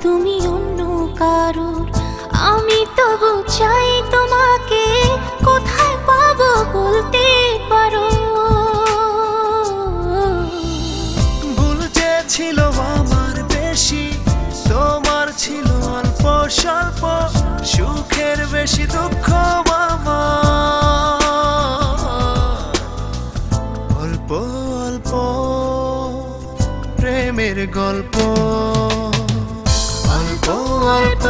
তুমি অন্য কারোর, আমি তবু চাই তোমাকে কোথায় পাবো বলতে পারো। ভুল যে ছিল আমার বেশি, তোমার ছিল অল্প স্বল্প, সুখের বেশি দুঃখ আমার। অল্প অল্প প্রেমের গল্প, অল্প অল্প